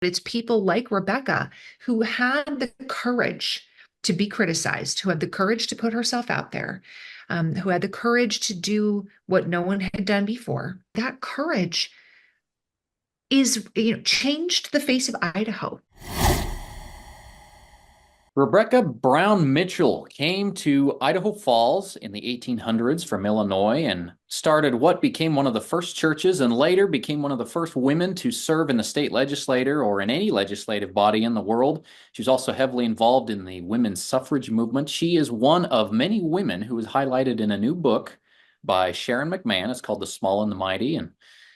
it's people like Rebecca who had the courage to be criticized, who had the courage to put herself out there, who had the courage to do what no one had done before. That courage is, changed the face of Idaho. Rebecca Brown Mitchell came to Idaho Falls in the 1800s from Illinois and started what became one of the first churches and later became one of the first women to serve in the state legislature or in any legislative body in the world. She was also heavily involved in the women's suffrage movement. She is one of many women who is highlighted in a new book by Sharon McMahon. It's called The Small and the Mighty. And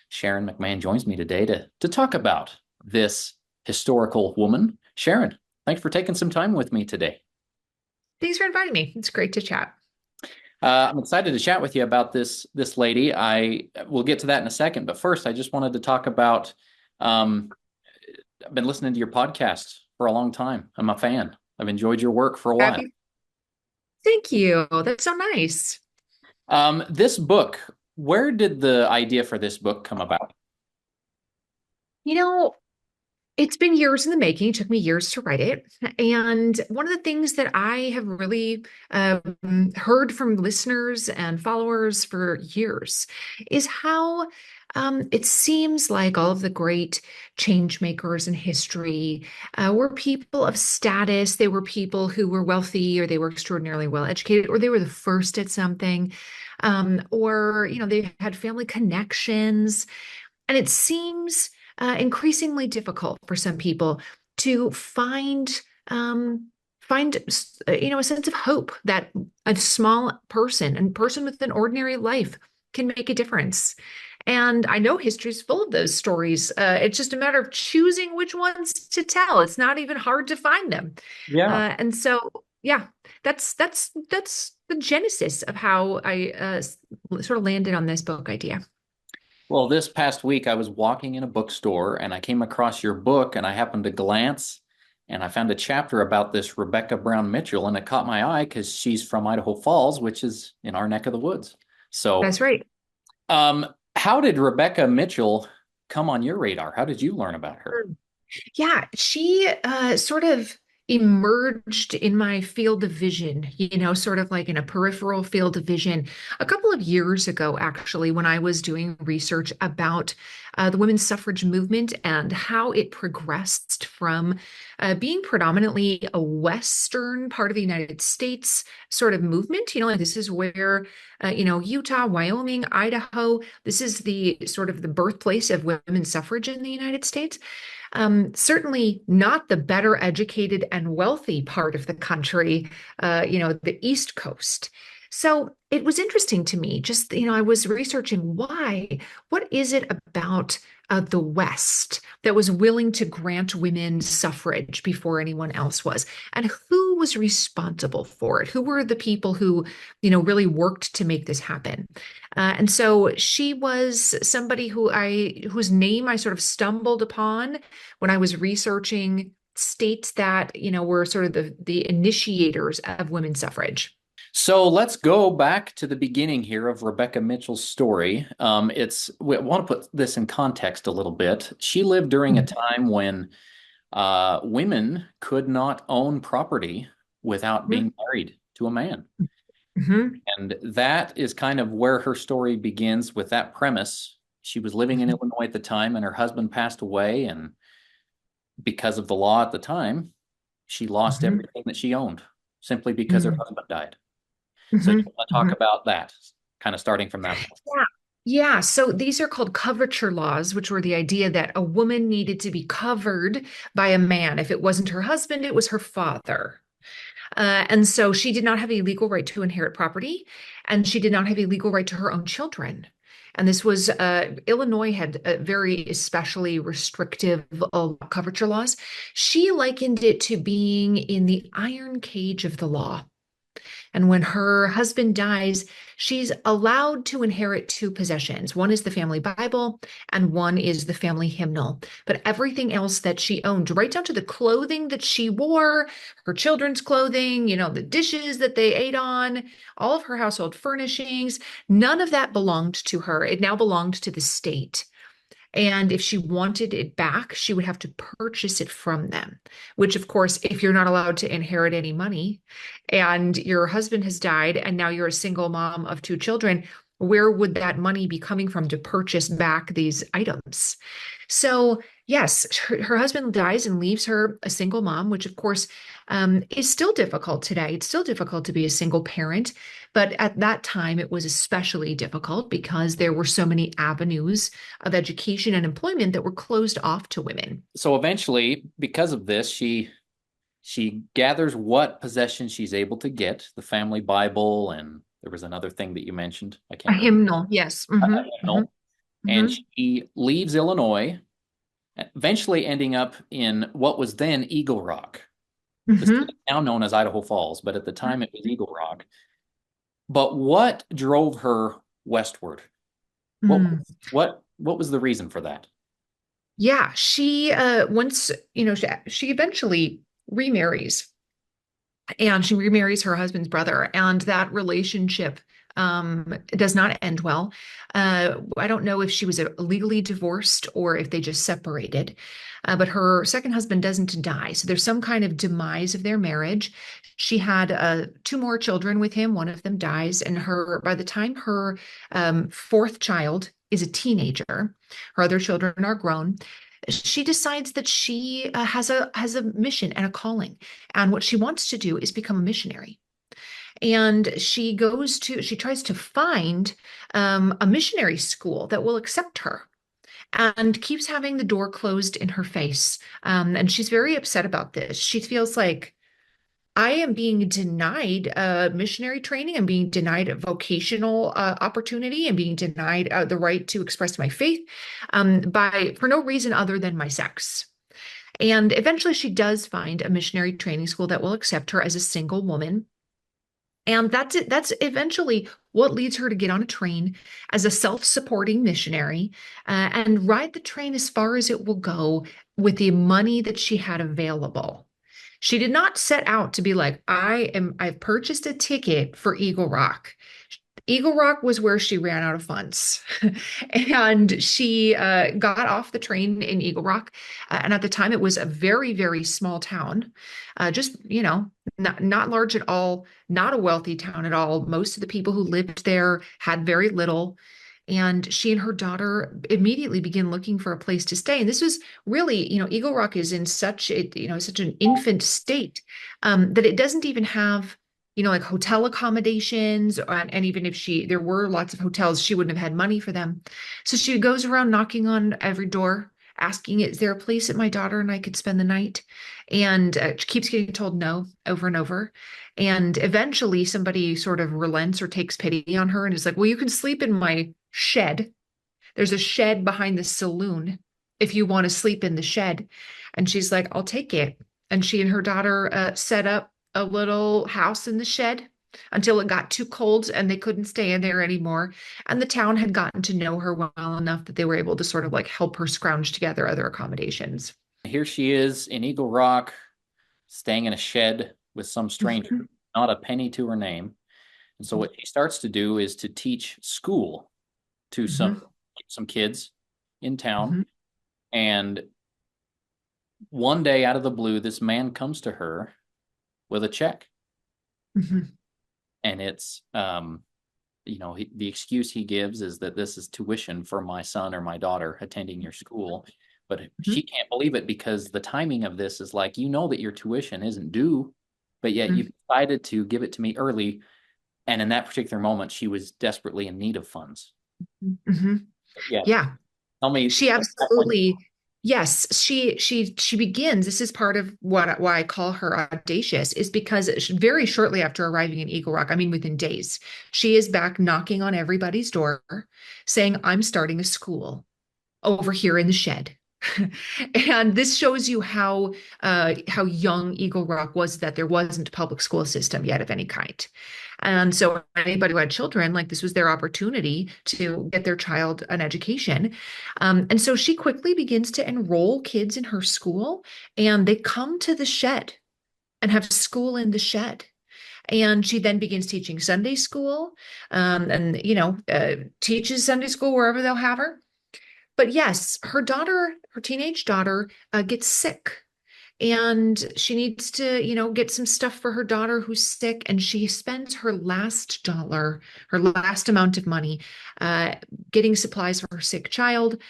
Sharon McMahon joins me today to talk about this historical woman. Sharon, thanks for taking some time with me today. Thanks for inviting me. It's great to chat. I'm excited to chat with you about this lady. I will get to that in a second, but first, I just wanted to talk about. I've been listening to your podcast for a long time. I'm a fan. I've enjoyed your work for a while. Happy. Thank you. That's so nice. This book, where did the idea for this book come about? You know, It's been years in the making. It took me years to write it. And one of the things that I have really heard from listeners and followers for years is how it seems like all of the great change makers in history were people of status. They were people who were wealthy, or they were extraordinarily well educated, or they were the first at something, or, they had family connections. And it seems increasingly difficult for some people to find a sense of hope that a small person with an ordinary life can make a difference. And I know history is full of those stories. It's just a matter of choosing which ones to tell. It's not even hard to find them. Yeah. And so, yeah, that's the genesis of how I sort of landed on this book idea. Well, this past week I was walking in a bookstore and I came across your book and I happened to glance and I found a chapter about this Rebecca Brown Mitchell and it caught my eye because she's from Idaho Falls, which is in our neck of the woods. So, That's right. um, how did Rebecca Mitchell come on your radar? How did you learn about her? Yeah, she sort of emerged in my field of vision, sort of like in a peripheral field of vision a couple of years ago, actually, when I was doing research about the women's suffrage movement and how it progressed from being predominantly a Western part of the United States sort of movement. Like this is where, Utah, Wyoming, Idaho, this is the sort of the birthplace of women's suffrage in the United States. Certainly not the better educated and wealthy part of the country, the East Coast. So it was interesting to me, just, I was researching what is it about the West that was willing to grant women suffrage before anyone else was? And who was responsible for it? Who were the people who, really worked to make this happen? And so she was somebody whose name I sort of stumbled upon when I was researching states that, were sort of the initiators of women's suffrage. So let's go back to the beginning here of Rebecca Mitchell's story. We want to put this in context a little bit. She lived during a time when women could not own property without Mhm. being married to a man. Mhm. And that is kind of where her story begins with that premise. She was living in Mhm. Illinois at the time, and her husband passed away. And because of the law at the time, she lost Mhm. everything that she owned simply because her Mhm. husband died. So you Mhm. want to talk Mhm. about that, kind of starting from that point. Yeah. Yeah, so these are called coverture laws, which were the idea that a woman needed to be covered by a man. If it wasn't her husband, it was her father. And so she did not have a legal right to inherit property, and she did not have a legal right to her own children. And this was Illinois had very especially restrictive coverture laws. She likened it to being in the iron cage of the law. And when her husband dies, she's allowed to inherit two possessions. One is the family Bible, and one is the family hymnal. But everything else that she owned, right down to the clothing that she wore, her children's clothing, the dishes that they ate on, all of her household furnishings, none of that belonged to her. It now belonged to the state. And if she wanted it back, she would have to purchase it from them, which, of course, if you're not allowed to inherit any money and your husband has died and now you're a single mom of two children, where would that money be coming from to purchase back these items? So, yes, her husband dies and leaves her a single mom, which, of course, is still difficult today. It's still difficult to be a single parent. But at that time, it was especially difficult because there were so many avenues of education and employment that were closed off to women. So eventually, because of this, she gathers what possessions she's able to get, the family Bible, and there was another thing that you mentioned. I A can't remember. hymnal, yes. Hmm. No. And she leaves Illinois, eventually ending up in what was then Eagle Rock. The city Hmm. is now known as Idaho Falls, but at the time it was Eagle Rock. But what drove her westward? What Hmm. what was the reason for that? Yeah, she once, she eventually remarries, and she remarries her husband's brother, and that relationship does not end well. I don't know if she was legally divorced or if they just separated, but her second husband doesn't die, so there's some kind of demise of their marriage. She had two more children with him. One of them dies, and her by the time her fourth child is a teenager, her other children are grown. She decides that she has a mission and a calling, and what she wants to do is become a missionary. And she tries to find a missionary school that will accept her, and keeps having the door closed in her face. And she's very upset about this. She feels like, I am being denied missionary training. I'm being denied a vocational opportunity. I'm being denied the right to express my faith by for no reason other than my sex. And eventually, she does find a missionary training school that will accept her as a single woman. And that's it. That's eventually what leads her to get on a train as a self-supporting missionary and ride the train as far as it will go with the money that she had available. She did not set out to be like, I've purchased a ticket for Eagle Rock. Eagle Rock was where she ran out of funds. And she got off the train in Eagle Rock. And at the time, it was a very, very small town, just, not large at all, not a wealthy town at all. Most of the people who lived there had very little. And she and her daughter immediately begin looking for a place to stay. And this was really, Eagle Rock is in such an infant state that it doesn't even have like hotel accommodations, and even if there were lots of hotels, she wouldn't have had money for them. So she goes around knocking on every door, asking, is there a place that my daughter and I could spend the night? And she keeps getting told no over and over. And eventually somebody sort of relents or takes pity on her and is like, well, you can sleep in my shed. There's a shed behind the saloon if you want to sleep in the shed. And she's like, I'll take it. And she and her daughter set up a little house in the shed until it got too cold and they couldn't stay in there anymore. And the town had gotten to know her well enough that they were able to sort of like help her scrounge together other accommodations. Here she is in Eagle Rock, staying in a shed with some stranger, Mhm. not a penny to her name. And so what she starts to do is to teach school to Mhm. some kids in town. Mhm. And one day out of the blue, this man comes to her with a check. Mhm. And it's the excuse he gives is that this is tuition for my son or my daughter attending your school. But Mhm. she can't believe it because the timing of this is like, that your tuition isn't due, but yet you Mhm. decided to give it to me early. And in that particular moment, she was desperately in need of funds. Mhm. Yeah. Yeah. Tell me She at that point. absolutely, yes, she begins. This is part of why I call her audacious, is because very shortly after arriving in Eagle Rock, I mean within days, she is back knocking on everybody's door saying, I'm starting a school over here in the shed. And this shows you how young Eagle Rock was, that there wasn't a public school system yet of any kind. And so anybody who had children, like, this was their opportunity to get their child an education. And so she quickly begins to enroll kids in her school, and they come to the shed and have school in the shed. And she then begins teaching Sunday school, and teaches Sunday school wherever they'll have her. But yes, her daughter, her teenage daughter, gets sick, and she needs to, get some stuff for her daughter who's sick, and she spends her last dollar, her last amount of money, uh, getting supplies for her sick child,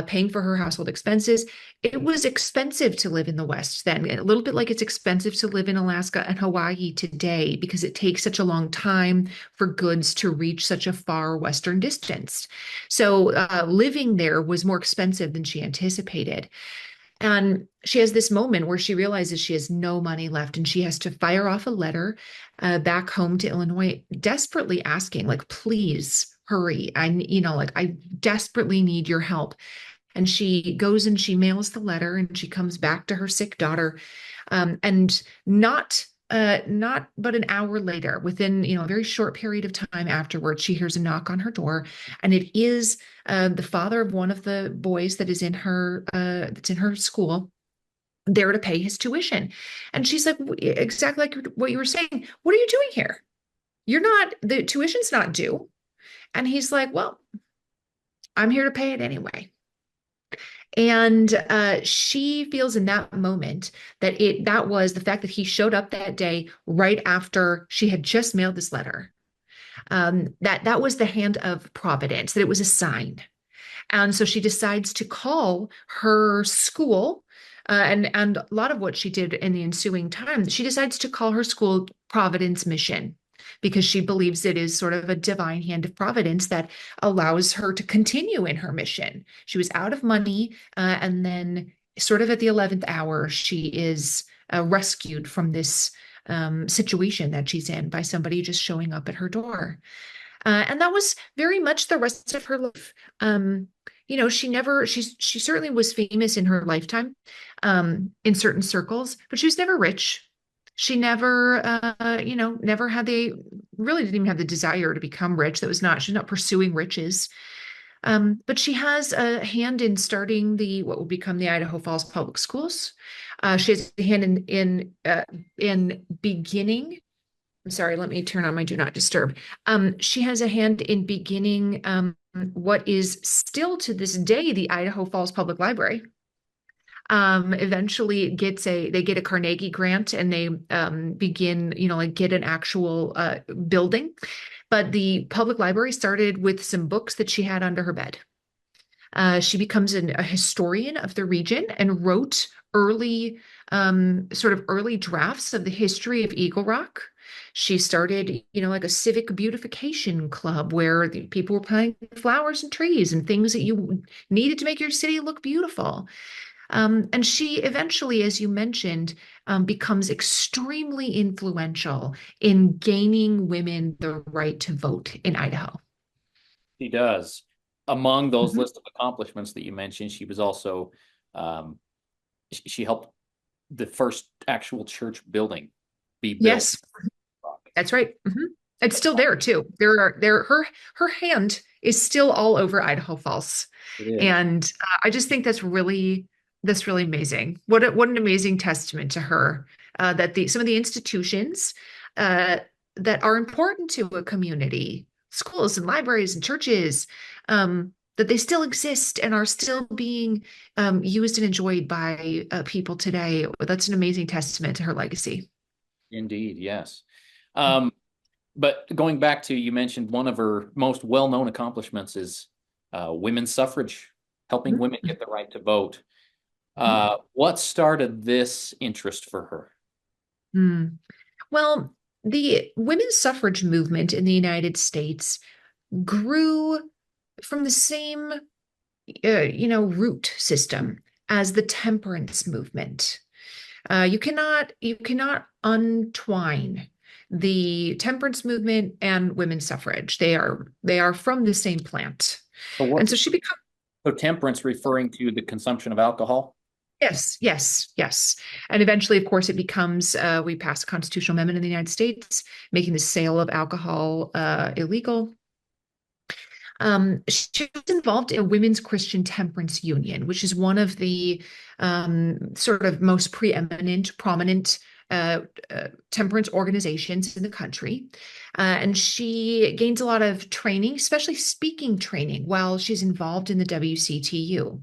paying for her household expenses. It was expensive to live in the West then, a little bit like it's expensive to live in Alaska and Hawaii today because it takes such a long time for goods to reach such a far western distance. So living there was more expensive than she anticipated. And she has this moment where she realizes she has no money left and she has to fire off a letter back home to Illinois, desperately asking, like, please hurry. I desperately need your help. And she goes and she mails the letter and she comes back to her sick daughter. And not but an hour later, within a very short period of time afterwards, she hears a knock on her door, and it is the father of one of the boys that's in her school, there to pay his tuition. And she's like, exactly like what you were saying. What are you doing here? The tuition's not due. And he's like, well, I'm here to pay it anyway. And she feels in that moment that was the fact that he showed up that day right after she had just mailed this letter. That was the hand of providence, that it was a sign. And so she decides to call her school, and a lot of what she did in the ensuing time, she decides to call her school Providence Mission because she believes it is sort of a divine hand of providence that allows her to continue in her mission. She was out of money, and then sort of at the 11th hour, she is rescued from this situation that she's in by somebody just showing up at her door. And that was very much the rest of her life. She certainly was famous in her lifetime, in certain circles, but she was never rich. She never, never really didn't even have the desire to become rich. She's not pursuing riches. But she has a hand in starting what will become the Idaho Falls Public Schools. She has a hand in beginning. I'm sorry, let me turn on my do not disturb. She has a hand in beginning what is still to this day the Idaho Falls Public Library. Eventually they get a Carnegie grant and they begin, like get an actual building. But the public library started with some books that she had under her bed. She becomes a historian of the region and wrote sort of early drafts of the history of Eagle Rock. She started, like a civic beautification club where the people were planting flowers and trees and things that you needed to make your city look beautiful. And she eventually, as you mentioned, becomes extremely influential in gaining women the right to vote in Idaho. She does. Among those Mhm. list of accomplishments that you mentioned, she was also she helped the first actual church building be built. Yes, that's right. It's still there too. Her hand is still all over Idaho Falls, It is. and I just think that's really amazing. What an amazing testament to her, that the some of the institutions uh, that are important to a community, schools and libraries and churches, that they still exist and are still being used and enjoyed by people today. That's an amazing testament to her legacy. Indeed, yes. Um, but going back to, you mentioned one of her most well-known accomplishments is women's suffrage, helping women Mhm. get the right to vote. Mhm. What started this interest for her? Mm. Well, the women's suffrage movement in the United States grew from the same, root system as the temperance movement. You cannot untwine the temperance movement and women's suffrage. They are from the same plant. So And what? so she becomes. So temperance referring to the consumption of alcohol? Yes, yes, yes. And eventually, of course, it becomes we passed a constitutional amendment in the United States making the sale of alcohol illegal. She was involved in a women's Christian temperance union, which is one of the sort of most preeminent, prominent temperance organizations in the country. And she gains a lot of training, especially speaking training, while she's involved in the WCTU.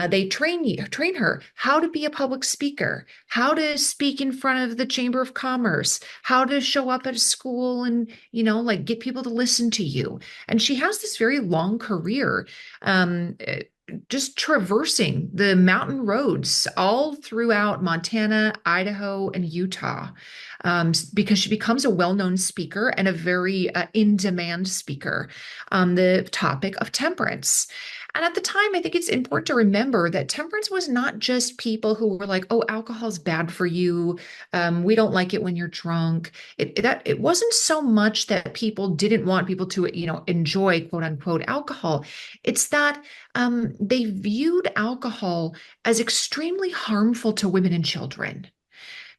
They train her how to be a public speaker, how to speak in front of the Chamber of Commerce, how to show up at a school and, like get people to listen to you. And she has this very long career, um, eh, just traversing the mountain roads all throughout Montana, Idaho, and Utah, because she becomes a well-known speaker and a very in-demand speaker on the topic of temperance. And at the time, I think it's important to remember that temperance was not just people who were like, "Oh, alcohol's bad for you. We don't like it when you're drunk." It wasn't so much that people didn't want people to, enjoy quote unquote alcohol. It's that they viewed alcohol as extremely harmful to women and children.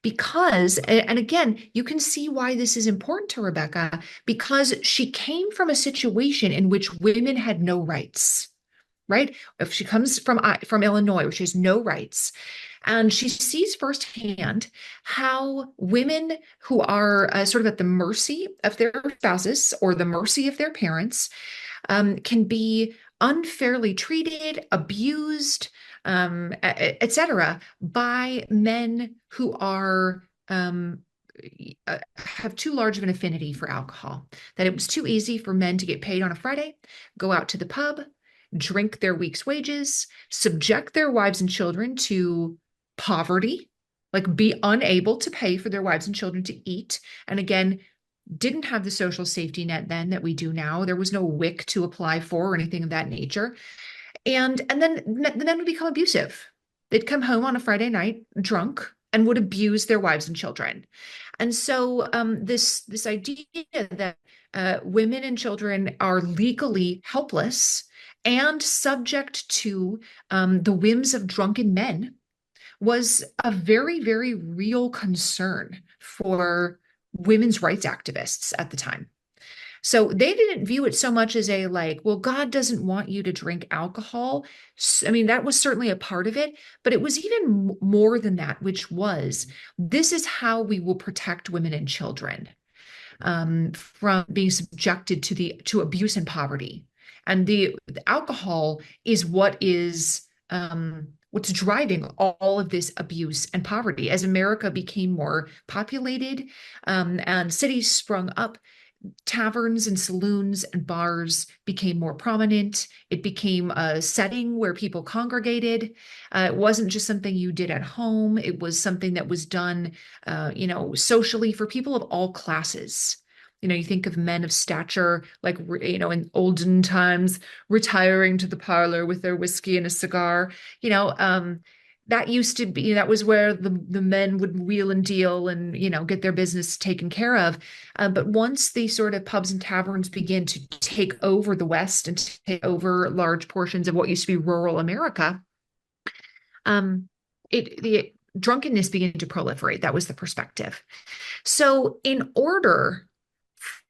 Because, and again, you can see why this is important to Rebecca, because she came from a situation in which women had no rights, right? If she comes from Illinois, where she has no rights, and she sees firsthand how women who are sort of at the mercy of their spouses or the mercy of their parents can be unfairly treated, abused, etc., by men who are have too large of an affinity for alcohol. That it was too easy for men to get paid on a Friday, go out to the pub, drink their week's wages, subject their wives and children to poverty, like be unable to pay for their wives and children to eat. And again, didn't have the social safety net then that we do now. There was no WIC to apply for or anything of that nature. And then the men would become abusive. They'd come home on a Friday night drunk and would abuse their wives and children. And so this idea that women and children are legally helpless and subject to the whims of drunken men was a very, very real concern for women's rights activists at the time. So they didn't view it so much as a like, well, God doesn't want you to drink alcohol. I mean, that was certainly a part of it, but it was even more than that, which was this is how we will protect women and children from being subjected to abuse and poverty. And the alcohol is what's driving all of this abuse and poverty. As America became more populated and cities sprung up, taverns and saloons and bars became more prominent. It became a setting where people congregated. It wasn't just something you did at home. It was something that was done, socially for people of all classes. You think of men of stature, like, in olden times, retiring to the parlor with their whiskey and a cigar. That used to be, that was where the men would wheel and deal and, get their business taken care of. But once the sort of pubs and taverns begin to take over the West and take over large portions of what used to be rural America, the drunkenness began to proliferate. That was the perspective. So in order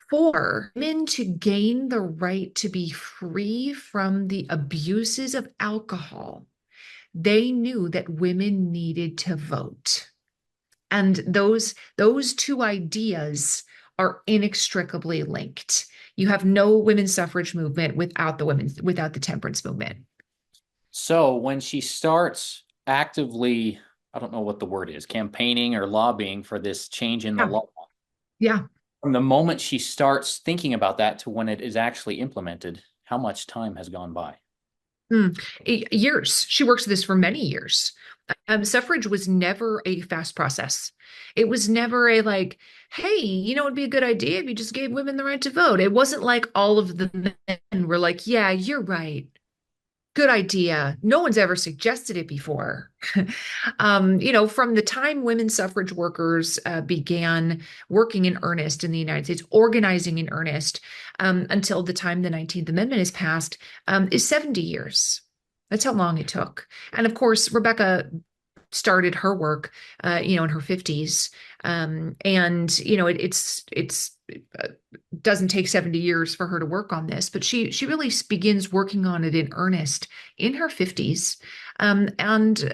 for men to gain the right to be free from the abuses of alcohol, they knew that women needed to vote. And those two ideas are inextricably linked. You have no women's suffrage movement without the temperance movement. So when she starts actively, I don't know what the word is, campaigning or lobbying for this change in the Yeah. law, Yeah. from the moment she starts thinking about that to when it is actually implemented, how much time has gone by? Years. She works this for many years. Suffrage was never a fast process. It was never a like, hey, it'd be a good idea if you just gave women the right to vote. It wasn't like all of the men were like, yeah, you're right. Good idea. No one's ever suggested it before. From the time women suffrage workers began working in earnest in the United States, organizing in earnest, until the time the 19th Amendment is passed, is 70 years. That's how long it took. And of course, Rebecca started her work, in her 50s. And, it's uh, doesn't take 70 years for her to work on this, but she really begins working on it in earnest in her 50s. And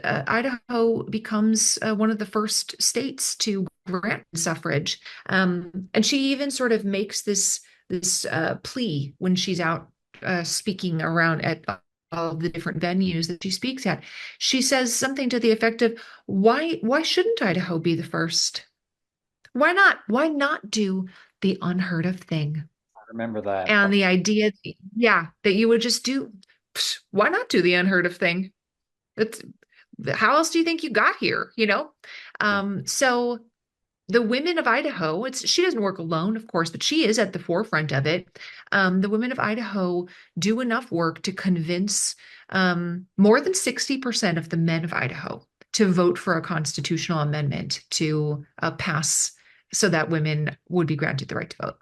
Idaho becomes one of the first states to grant suffrage. And she even sort of makes this plea when she's out speaking around at all the different venues that she speaks at. She says something to the effect of, why shouldn't Idaho be the first? Why not? Why not do the unheard of thing? I remember that. And the idea, yeah, that you would just do, why not do the unheard of thing? That's how else do you think you got here? So the women of Idaho, she doesn't work alone, of course, but she is at the forefront of it. The women of Idaho do enough work to convince more than 60% of the men of Idaho to vote for a constitutional amendment to pass so that women would be granted the right to vote.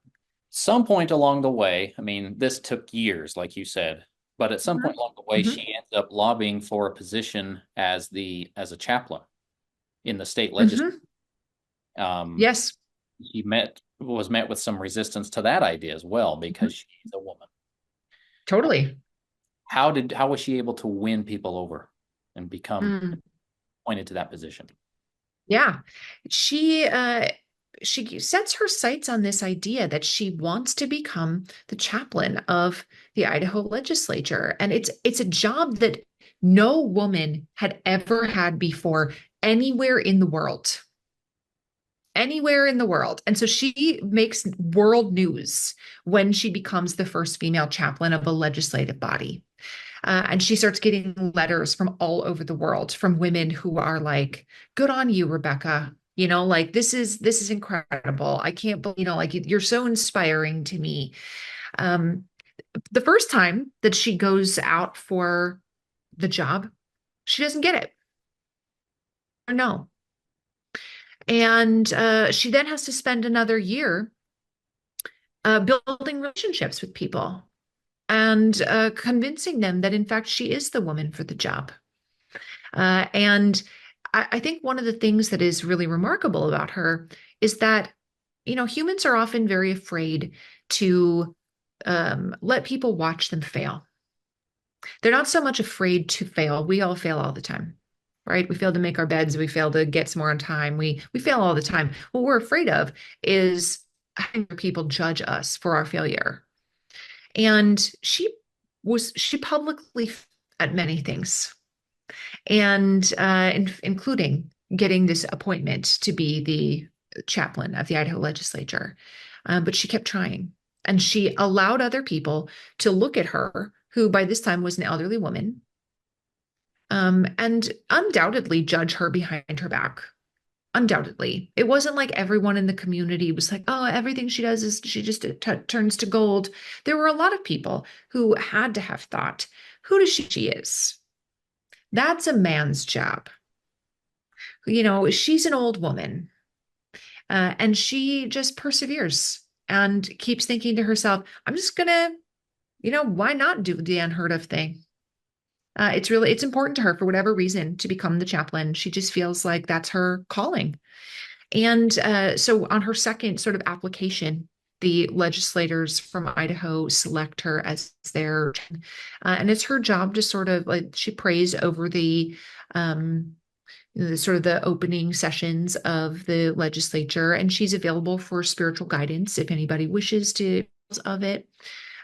Some point along the way, I mean, this took years, like you said, but at some point along the way, Mhm. she ends up lobbying for a position as a chaplain in the state legislature. Mhm. Um, Yes, he was met with some resistance to that idea as well mhm. because she's a woman. Totally. How was she able to win people over and become Mm. appointed to that position? Yeah. She sets her sights on this idea that she wants to become the chaplain of the Idaho legislature. And it's a job that no woman had ever had before anywhere in the world. Anywhere in the world. And so she makes world news when she becomes the first female chaplain of a legislative body. And she starts getting letters from all over the world from women who are like, good on you, Rebecca. Like this is incredible. I can't believe, like you're so inspiring to me. Um, the first time that she goes out for the job, she doesn't get it. No. And she then has to spend another year building relationships with people and convincing them that, in fact, she is the woman for the job. And I think one of the things that is really remarkable about her is that, humans are often very afraid to let people watch them fail. They're not so much afraid to fail. We all fail all the time, right? We fail to make our beds. We fail to get somewhere on time. We fail all the time. What we're afraid of is having people judge us for our failure. And she publicly at many things, and including getting this appointment to be the chaplain of the Idaho legislature. But she kept trying, and she allowed other people to look at her, who by this time was an elderly woman, and undoubtedly judge her behind her back. Undoubtedly. It wasn't like everyone in the community was like, oh, everything she does is she just turns to gold. There were a lot of people who had to have thought, who does she is? That's a man's job. She's an old woman, and she just perseveres and keeps thinking to herself, I'm just gonna, why not do the unheard of thing? It's important to her for whatever reason to become the chaplain. She just feels like that's her calling. And so on her second sort of application, the legislators from Idaho select her as their, and it's her job to sort of like she prays over um, the sort of the opening sessions of the legislature, and she's available for spiritual guidance if anybody wishes to of it.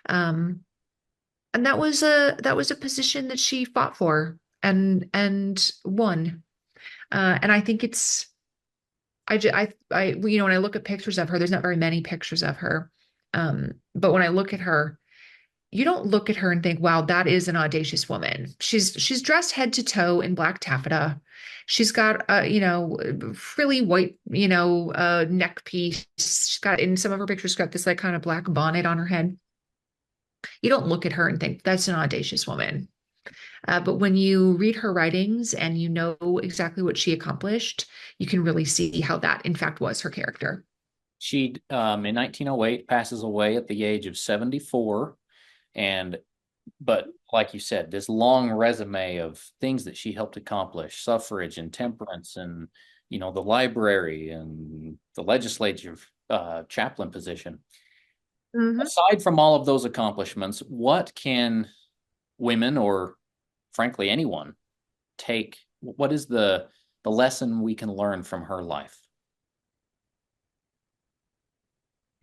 Um, and that was a position that she fought for and won. And I think when I look at pictures of her, there's not very many pictures of her. But when I look at her, you don't look at her and think, wow, that is an audacious woman. She's dressed head to toe in black taffeta. She's got frilly white, neck piece. She's got in some of her pictures, she's got this like kind of black bonnet on her head. You don't look at her and think that's an audacious woman. But when you read her writings and you know exactly what she accomplished, you can really see how that, in fact, was her character. She, in 1908, passes away at the age of 74. And, but like you said, this long resume of things that she helped accomplish, suffrage and temperance and, the library and the legislature chaplain position. Mhm. Aside from all of those accomplishments, what can women or frankly anyone take? What is the lesson we can learn from her life?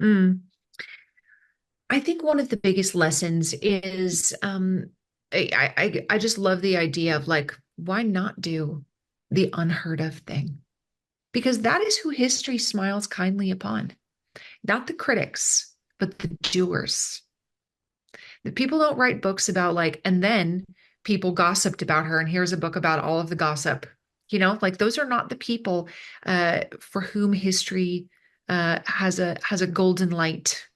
Mm. I think one of the biggest lessons is I just love the idea of like, why not do the unheard of thing? Because that is who history smiles kindly upon, not the critics, but the doers. The people don't write books about like, and then people gossiped about her, and here's a book about all of the gossip. Like those are not the people for whom history has a golden light.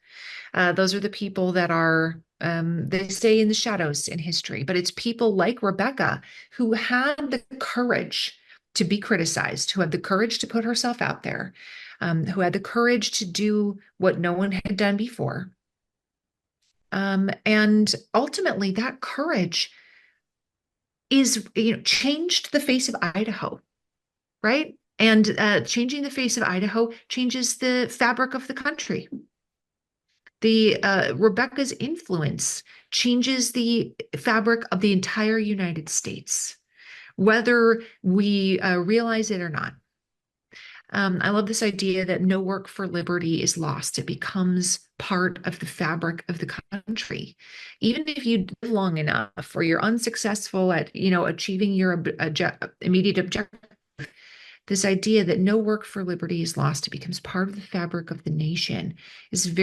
Those are the people that are they stay in the shadows in history. But it's people like Rebecca who had the courage to be criticized, who had the courage to put herself out there, who had the courage to do what no one had done before. And ultimately, that courage is, changed the face of Idaho, right? And changing the face of Idaho changes the fabric of the country. The Rebecca's influence changes the fabric of the entire United States, whether we realize it or not. I love this idea that no work for liberty is lost. It becomes part of the fabric of the country. Even if you live long enough or you're unsuccessful at, achieving your immediate objective, this idea that no work for liberty is lost, it becomes part of the fabric of the nation is it's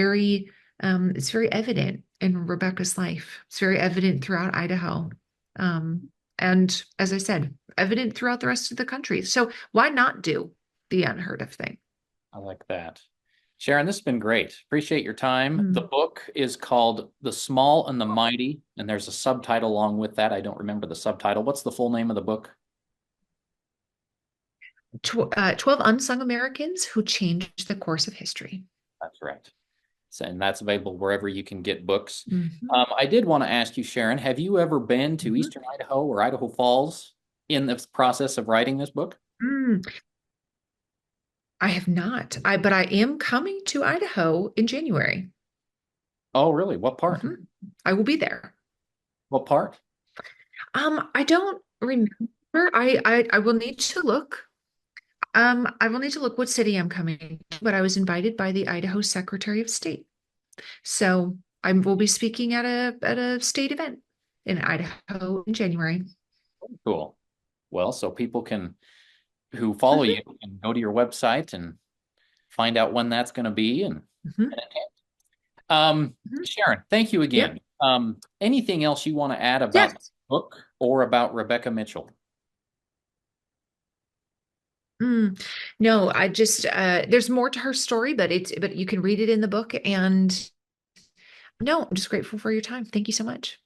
very evident in Rebecca's life. It's very evident throughout Idaho. Um, and as I said, evident throughout the rest of the country. So why not do the unheard of thing? I like that. Sharon, this has been great. Appreciate your time. The Mm. book is called The Small and the Mighty, and there's a subtitle along with that. I don't remember the subtitle. What's the full name of the book? 12 Unsung Americans Who Changed the Course of History. That's right. So, and that's available wherever you can get books. Mhm, I did want to ask you, Sharon, have you ever been to mhm. Eastern Idaho or Idaho Falls in the process of writing this book? Mm, I have not. But I am coming to Idaho in January. Oh, really? What part? Mhm. I will be there. What part? I don't remember. I will need to look. I will need to look what city I'm coming to, but I was invited by the Idaho Secretary of State. So I will be speaking at a state event in Idaho in January. Cool. Well, so people can who follow Mhm, you can go to your website and find out when that's going to be mhm, and um, mhm. Sharon, thank you Yep. again. Anything else you want to add about the Yes. book or about Rebecca Mitchell? Mm. No, I just there's more to her story, but you can read it in the book. And no, I'm just grateful for your time. Thank you so much.